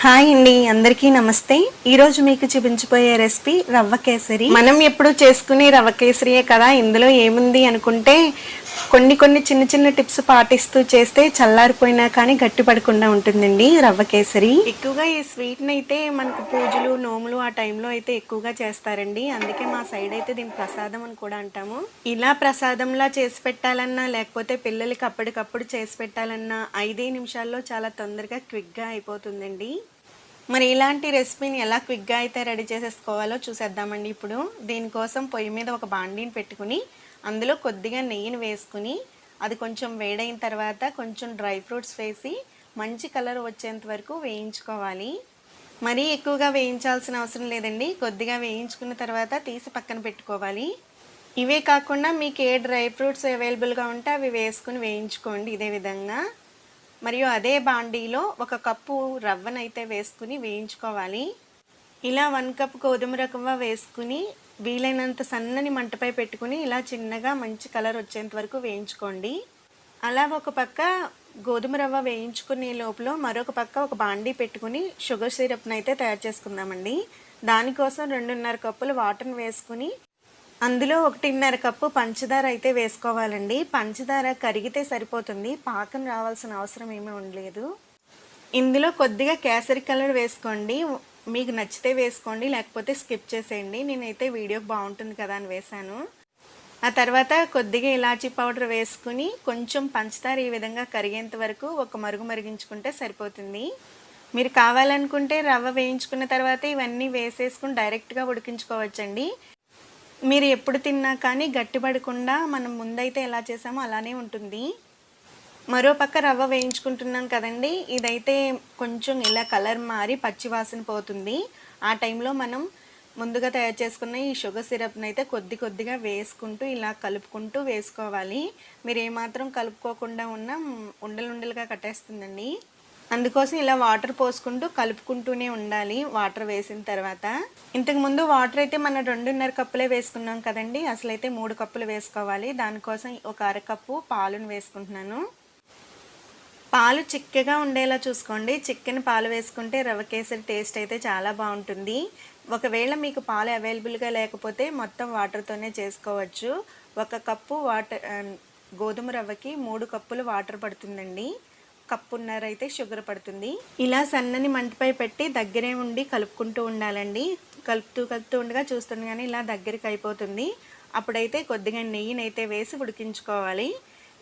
Hi అండి, అందరికీ నమస్తే. ఈరోజు మీకు చూపించబోయే రెసిపీ రవ్వ కేసరి. మనం ఎప్పుడు చేసుకునే రవ్వ కేసరియే కదా, ఇందులో ఏముంది అనుకుంటే కొన్ని చిన్న చిన్న టిప్స్ పాటిస్తూ చేస్తే చల్లారిపోయినా కానీ గట్టిపడకుండా ఉంటుందండి రవ్వ కేసరి. ఎక్కువగా ఈ స్వీట్ని అయితే మనకు పూజలు నోములు ఆ టైంలో అయితే ఎక్కువగా చేస్తారండి. అందుకే మా సైడ్ అయితే దీని ప్రసాదం అని కూడా అంటాము. ఇలా ప్రసాదంలా చేసి పెట్టాలన్నా లేకపోతే పిల్లలకి అప్పటికప్పుడు చేసి పెట్టాలన్నా 5 నిమిషాల్లో చాలా తొందరగా క్విక్గా అయిపోతుందండి. మరి ఇలాంటి రెసిపీని ఎలా క్విక్గా అయితే రెడీ చేసేసుకోవాలో చూసేద్దామండి. ఇప్పుడు దీనికోసం పొయ్యి మీద ఒక బాండీని పెట్టుకుని అందులో కొద్దిగా నెయ్యిని వేసుకుని అది కొంచెం వేడైన తర్వాత కొంచెం డ్రై ఫ్రూట్స్ వేసి మంచి కలర్ వచ్చేంత వరకు వేయించుకోవాలి. మరీ ఎక్కువగా వేయించాల్సిన అవసరం లేదండి, కొద్దిగా వేయించుకున్న తర్వాత తీసి పక్కన పెట్టుకోవాలి. ఇవే కాకుండా మీకు ఏ డ్రై ఫ్రూట్స్ అవైలబుల్గా ఉంటే అవి వేసుకుని వేయించుకోండి ఇదే విధంగా. మరియు అదే బాండీలో 1 కప్పు రవ్వనైతే వేసుకుని వేయించుకోవాలి. ఇలా 1 కప్ గోధుమ రవ్వ వేసుకుని వీలైనంత సన్నని మంటపై పెట్టుకుని ఇలా చిన్నగా మంచి కలర్ వచ్చేంత వరకు వేయించుకోండి. అలా ఒక పక్క గోధుమ రవ్వ వేయించుకునే లోపల మరొక పక్క ఒక బాండీ పెట్టుకుని షుగర్ సిరప్ని అయితే తయారు చేసుకుందామండి. దానికోసం 2.5 కప్పులు వాటర్ని వేసుకుని అందులో 1.5 కప్పు పంచదార అయితే వేసుకోవాలండి. పంచదార కరిగితే సరిపోతుంది, పాకం రావాల్సిన అవసరం ఏమీ ఉండలేదు. ఇందులో కొద్దిగా కేసరి కలర్ వేసుకోండి, మీకు నచ్చితే వేసుకోండి లేకపోతే స్కిప్ చేసేయండి. నేనైతే వీడియోకి బాగుంటుంది కదా అని వేశాను. ఆ తర్వాత కొద్దిగా ఇలాచీ పౌడర్ వేసుకుని కొంచెం పంచదార ఈ విధంగా కరిగేంత వరకు ఒక మరుగు మరిగించుకుంటే సరిపోతుంది. మీరు కావాలనుకుంటే రవ్వ వేయించుకున్న తర్వాత ఇవన్నీ వేసేసుకుని డైరెక్ట్గా ఉడికించుకోవచ్చండి. మీరు ఎప్పుడు తిన్నా కానీ గట్టిపడకుండా మనం ముందైతే ఎలా చేసామో అలానే ఉంటుంది. మరో పక్క రవ్వ వేయించుకుంటున్నాం కదండి, ఇదైతే కొంచెం ఇలా కలర్ మారి పచ్చివాసన పోతుంది. ఆ టైంలో మనం ముందుగా తయారు చేసుకున్న ఈ షుగర్ సిరప్ని అయితే కొద్దిగా వేసుకుంటూ ఇలా కలుపుకుంటూ వేసుకోవాలి. మీరు ఏమాత్రం కలుపుకోకుండా ఉన్న ఉండలుగా కట్టేస్తుందండి. అందుకోసం ఇలా వాటర్ పోసుకుంటూ కలుపుకుంటూనే ఉండాలి. వాటర్ వేసిన తర్వాత ఇంతకుముందు వాటర్ అయితే మనం 2.5 కప్పులే వేసుకున్నాం కదండి, అసలైతే 3 కప్పులు వేసుకోవాలి. దానికోసం ఒక 1/2 కప్పు పాలును వేసుకుంటున్నాను. పాలు చిక్కగా ఉండేలా చూసుకోండి. చిక్కని పాలు వేసుకుంటే రవ్వ కేసరి టేస్ట్ అయితే చాలా బాగుంటుంది. ఒకవేళ మీకు పాలు అవైలబుల్గా లేకపోతే మొత్తం వాటర్తోనే చేసుకోవచ్చు. 1 కప్పు గోధుమ రవ్వకి 3 కప్పులు వాటర్ పడుతుందండి. 1.5 కప్పు అయితే షుగర్ పడుతుంది. ఇలా సన్నని మంటపై పెట్టి దగ్గరే ఉండి కలుపుకుంటూ ఉండాలండి. కలుపుతూ ఉండగా చూస్తుండగానే ఇలా దగ్గరికి అయిపోతుంది. అప్పుడైతే కొద్దిగా నెయ్యిని అయితే వేసి ఉడికించుకోవాలి.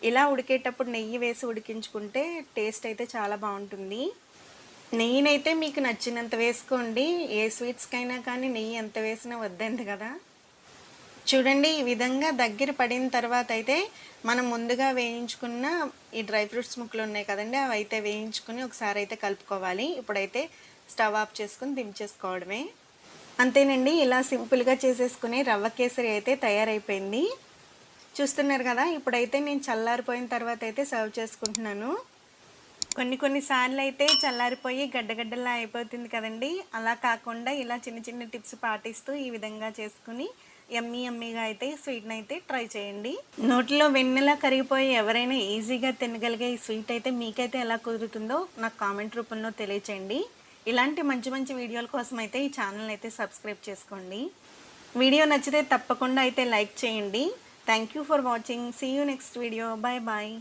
ఇలా ఉడికేటప్పుడు నెయ్యి వేసి ఉడికించుకుంటే టేస్ట్ అయితే చాలా బాగుంటుంది. నెయ్యినైతే మీకు నచ్చినంత వేసుకోండి. ఏ స్వీట్స్కైనా కానీ నెయ్యి ఎంత వేసినా వద్దంది కదా. చూడండి, ఈ విధంగా దగ్గర పడిన తర్వాత అయితే మనం ముందుగా వేయించుకున్న ఈ డ్రై ఫ్రూట్స్ ముక్కలు ఉన్నాయి కదండి, అవి అయితే వేయించుకుని ఒకసారి అయితే కలుపుకోవాలి. ఇప్పుడైతే స్టవ్ ఆఫ్ చేసుకుని దించేసుకోవడమే. అంతేనండి, ఇలా సింపుల్గా చేసేసుకుని రవ్వ కేసరి అయితే తయారైపోయింది. చూస్తున్నారు కదా. ఇప్పుడైతే నేను చల్లారిపోయిన తర్వాత అయితే సర్వ్ చేసుకుంటున్నాను. కొన్నిసార్లు అయితే చల్లారిపోయి గడ్డలా అయిపోతుంది కదండి, అలా కాకుండా ఇలా చిన్న టిప్స్ పాటిస్తూ ఈ విధంగా చేసుకుని యమ్మీగా అయితే స్వీట్ని అయితే ట్రై చేయండి. నోట్లో వెన్నెలా కరిగిపోయి ఎవరైనా ఈజీగా తినగలిగే ఈ స్వీట్ అయితే మీకైతే ఎలా కుదురుతుందో నాకు కామెంట్ రూపంలో తెలియచేయండి. ఇలాంటి మంచి వీడియోల కోసం అయితే ఈ ఛానల్ అయితే సబ్స్క్రైబ్ చేసుకోండి. వీడియో నచ్చితే తప్పకుండా అయితే లైక్ చేయండి. Thank you for watching. See you next video. Bye.